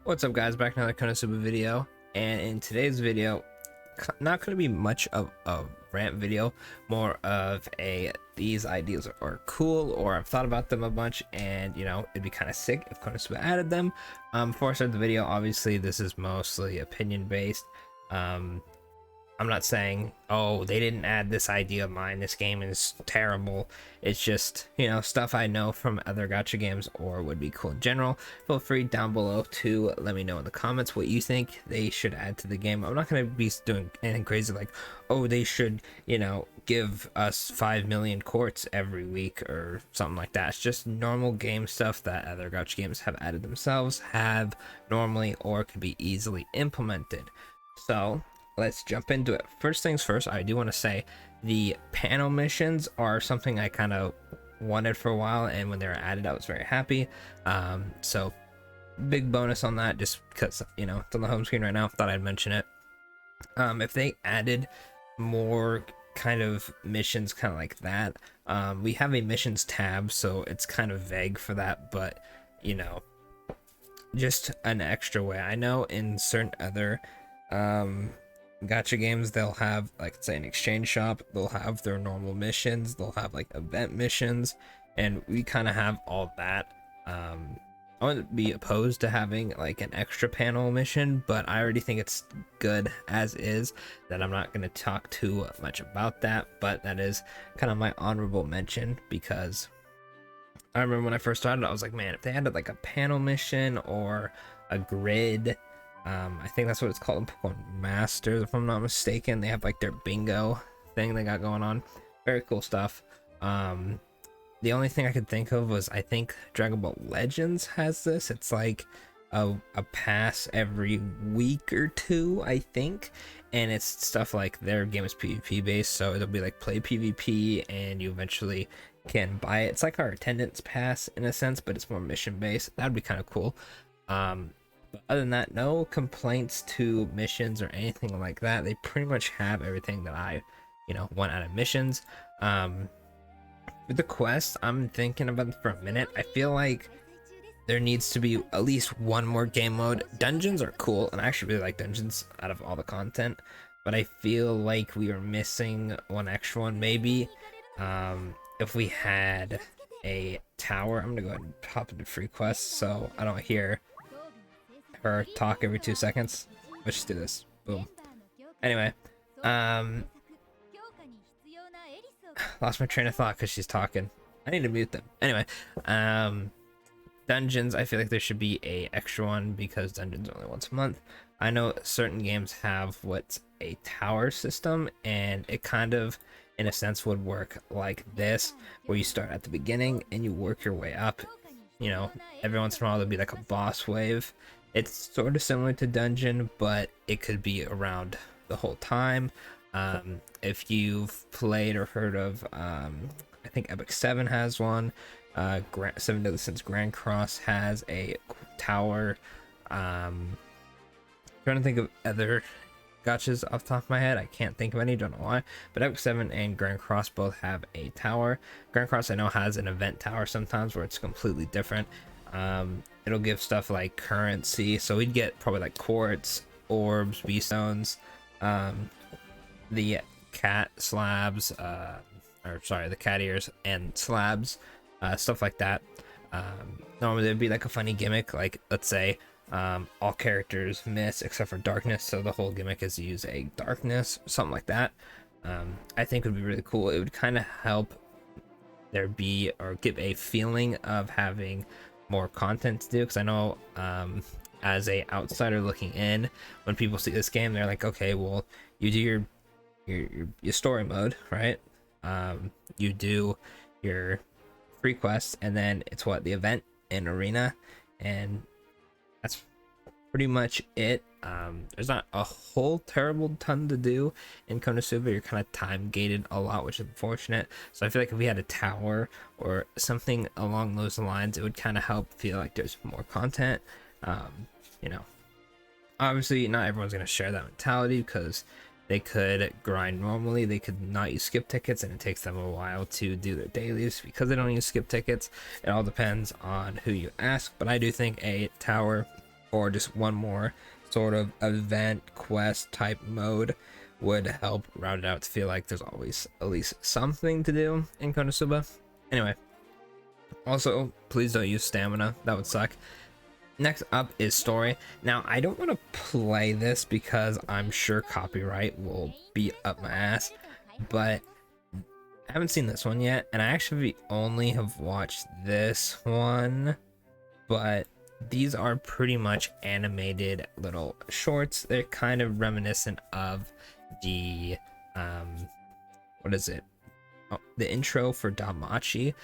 What's up, guys? Back to another Konosuba video, and in today's video, not going to be much of a rant video, more of a these ideas are cool, or I've thought about them a bunch, and it'd be kind of sick if Konosuba added them. Before I start the video, obviously this is mostly opinion based. I'm not saying, oh, they didn't add this idea of mine, this game is terrible. It's just, stuff I know from other gacha games or would be cool in general. Feel free down below to let me know in the comments what you think they should add to the game. I'm not going to be doing anything crazy like, oh, they should, give us 5 million quartz every week or something like that. It's just normal game stuff that other gacha games have added themselves, have normally, or could be easily implemented. So let's jump into it. First things first, I do want to say the panel missions are something I kind of wanted for a while, and when they were added I was very happy. So big bonus on that, just because it's on the home screen right now. Thought I'd mention it. If they added more kind of missions kind of like that, we have a missions tab, so it's kind of vague for that, but just an extra way. I know in certain other gacha games they'll have, like, say, an exchange shop, they'll have their normal missions, they'll have like event missions, and we kind of have all that. I wouldn't be opposed to having like an extra panel mission, but I already think it's good as is, that I'm not going to talk too much about that. But that is kind of my honorable mention, because I remember when I first started I was like, man, if they added like a panel mission or a grid, I think that's what it's called in Pokemon Masters, if I'm not mistaken. They have like their bingo thing they got going on. Very cool stuff. The only thing I could think of was, I think Dragon Ball Legends has this. It's like a pass every week or two, I think, and it's stuff like their game is PvP based, so it'll be like play PvP and you eventually can buy it. It's like our attendance pass in a sense, but it's more mission based. That'd be kind of cool. But other than that, no complaints to missions or anything like that. They pretty much have everything that I, want out of missions. With the quest, I'm thinking about it for a minute. I feel like there needs to be at least one more game mode. Dungeons are cool, and I actually really like dungeons out of all the content, but I feel like we are missing one extra one. Maybe if we had a tower. I'm gonna go ahead and hop into free quests so I don't hear her talk every 2 seconds. Let's just do this. Boom. Anyway, lost my train of thought because she's talking. I need to mute them. Anyway, dungeons, I feel like there should be a extra one, because dungeons are only once a month. I know certain games have what's a tower system, and it kind of, in a sense, would work like this, where you start at the beginning and you work your way up. Every once in a while there'll be like a boss wave. It's sort of similar to dungeon, but it could be around the whole time. If you've played or heard of, I think Epic 7 has one. Seven Deadly Sins Grand Cross has a tower. Trying to think of other gachas off the top of my head. I can't think of any, don't know why. But Epic 7 and Grand Cross both have a tower. Grand Cross, I know, has an event tower sometimes where it's completely different. It'll give stuff like currency, so we'd get probably like quartz, orbs, B-stones, the cat slabs, the cat ears and slabs, stuff like that. Normally there'd be like a funny gimmick, like, let's say all characters miss except for darkness, so the whole gimmick is to use a darkness, something like that. I think would be really cool. It would kind of help there be, or give a feeling of having more content to do, because I know as a outsider looking in, when people see this game, they're like, okay, well, you do your story mode, right? You do your free quests, and then it's what, the event and arena, and that's pretty much it. There's not a whole terrible ton to do in Konosuba. You're kind of time gated a lot, which is unfortunate. So I feel like if we had a tower or something along those lines, it would kind of help feel like there's more content. Obviously not everyone's going to share that mentality, because they could grind normally, they could not use skip tickets, and it takes them a while to do their dailies because they don't use skip tickets. It all depends on who you ask, but I do think a tower or just one more sort of event quest type mode would help round it out to feel like there's always at least something to do in Konosuba. Anyway, also please don't use stamina, that would suck. Next up is story. Now I don't want to play this because I'm sure copyright will be up my ass, but I haven't seen this one yet, and I actually only have watched this one, but these are pretty much animated little shorts. They're kind of reminiscent of the what is it, the intro for Damachi,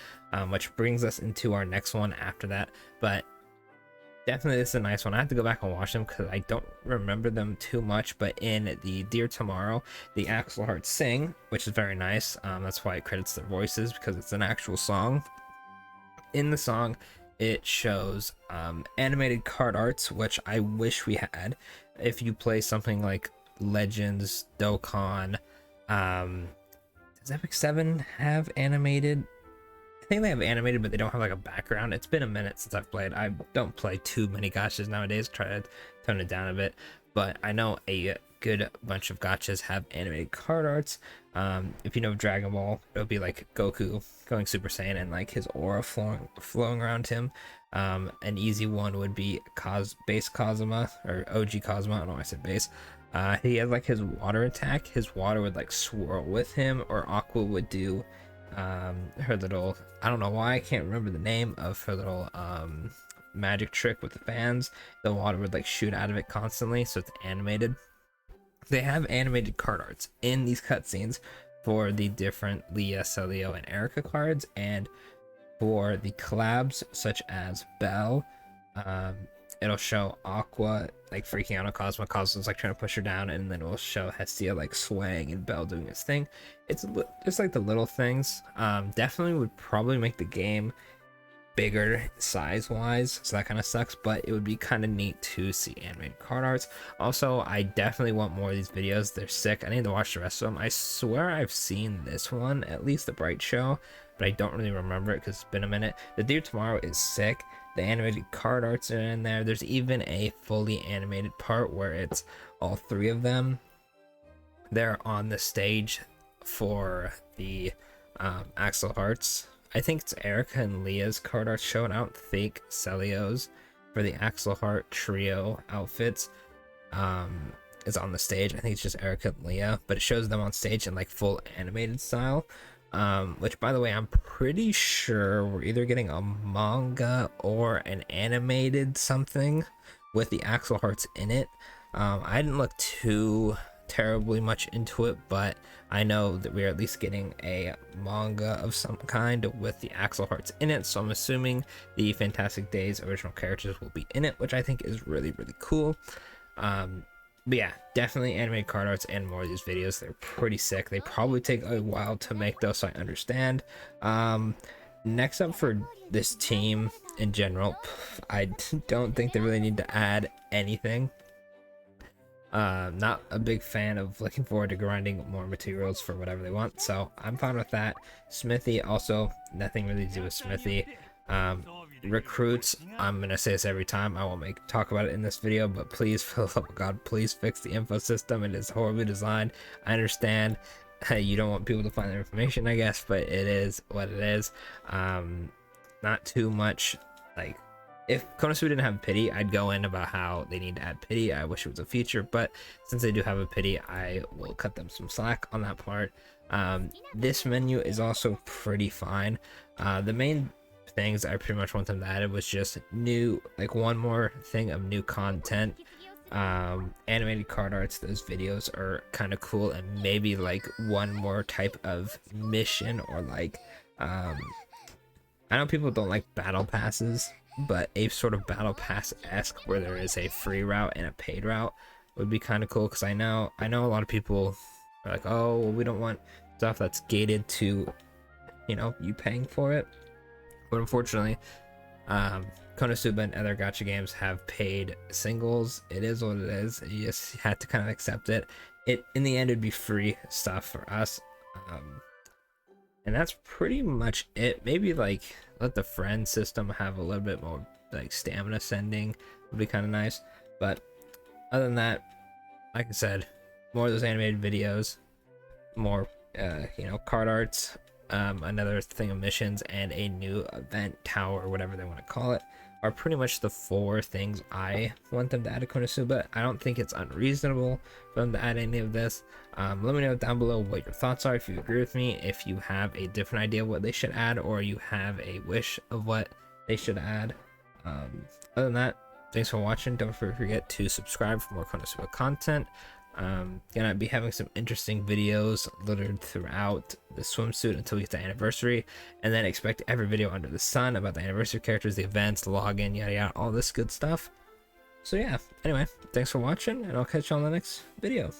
which brings us into our next one after that. But definitely this is a nice one. I have to go back and watch them because I don't remember them too much, but in the Dear Tomorrow, the Axel Hearts sing, which is very nice. That's why it credits their voices, because it's an actual song. In the song, it shows animated card arts, which I wish we had. If you play something like Legends, Dokkan, does Epic 7 have animated? I think they have animated, but they don't have like a background. It's been a minute since I've played. I don't play too many gachas nowadays. Try to tone it down a bit, but I know a good bunch of gachas have animated card arts. If you know Dragon Ball, it'll be like Goku going Super Saiyan and like his aura flowing around him. An easy one would be base Kazuma, or OG Kazuma. I don't know why I said base. He has like his water attack. His water would like swirl with him, or Aqua would do her little, I don't know why I can't remember the name of her little magic trick with the fans. The water would like shoot out of it constantly, so it's animated. They have animated card arts in these cutscenes for the different Leah, Celio, and Erica cards, and for the collabs such as Belle. It'll show Aqua like freaking out on Cosmo. Cosmo's like trying to push her down, and then it'll show Hestia like swaying and Belle doing his thing. It's just like the little things. Definitely would probably make the game bigger size wise, so that kind of sucks, but it would be kind of neat to see animated card arts. Also, I definitely want more of these videos. They're sick. I need to watch the rest of them. I swear I've seen this one, at least the Bright Show, but I don't really remember it because it's been a minute. The Dear Tomorrow is sick. The animated card arts are in there. There's even a fully animated part where it's all three of them. They're on the stage for the Axel Hearts. I think it's Erica and Leah's card art show, and I don't think Celio's for the Axel Heart trio outfits is on the stage. I think it's just Erica and Leah, but it shows them on stage in like full animated style. Which, by the way, I'm pretty sure we're either getting a manga or an animated something with the Axel Hearts in it. I didn't look too terribly much into it, but I know that we're at least getting a manga of some kind with the Axel Hearts in it, so I'm assuming the Fantastic Days original characters will be in it, which I think is really, really cool. But yeah, definitely animated card arts and more of these videos. They're pretty sick. They probably take a while to make though, so I understand. Next up for this team in general, I don't think they really need to add anything. Not a big fan of looking forward to grinding more materials for whatever they want, so I'm fine with that. Smithy, also nothing really to do with Smithy. Recruits, I'm gonna say this every time, I won't talk about it in this video, but please, for the love of God, please fix the info system. It is horribly designed. I understand you don't want people to find their information, I guess, but it is what it is. Not too much. Like, if Konosuba didn't have pity, I'd go in about how they need to add pity. I wish it was a feature, but since they do have a pity, I will cut them some slack on that part. This menu is also pretty fine. The main things I pretty much want them to add was just new, like one more thing of new content. Animated card arts, those videos are kind of cool, and maybe like one more type of mission, or like I know people don't like battle passes, but a sort of battle pass-esque where there is a free route and a paid route would be kind of cool, because I know a lot of people are like, oh well, we don't want stuff that's gated to, you know, you paying for it. But unfortunately, Konosuba and other gacha games have paid singles. It is what it is. You just had to kind of accept it. In the end, it'd be free stuff for us. And that's pretty much it. Maybe like let the friend system have a little bit more like stamina sending. would be kind of nice. But other than that, like I said, more of those animated videos, more card arts, another thing of missions, and a new event tower, whatever they want to call it, are pretty much the 4 things I want them to add to Konosuba. I don't think it's unreasonable for them to add any of this. Let me know down below what your thoughts are, if you agree with me, if you have a different idea of what they should add, or you have a wish of what they should add. Other than that, thanks for watching. Don't forget to subscribe for more Konosuba content. Gonna be having some interesting videos littered throughout the swimsuit until we get to anniversary, and then expect every video under the sun about the anniversary characters, the events, the login, yada yada, all this good stuff. So yeah, anyway, thanks for watching, and I'll catch you on the next video.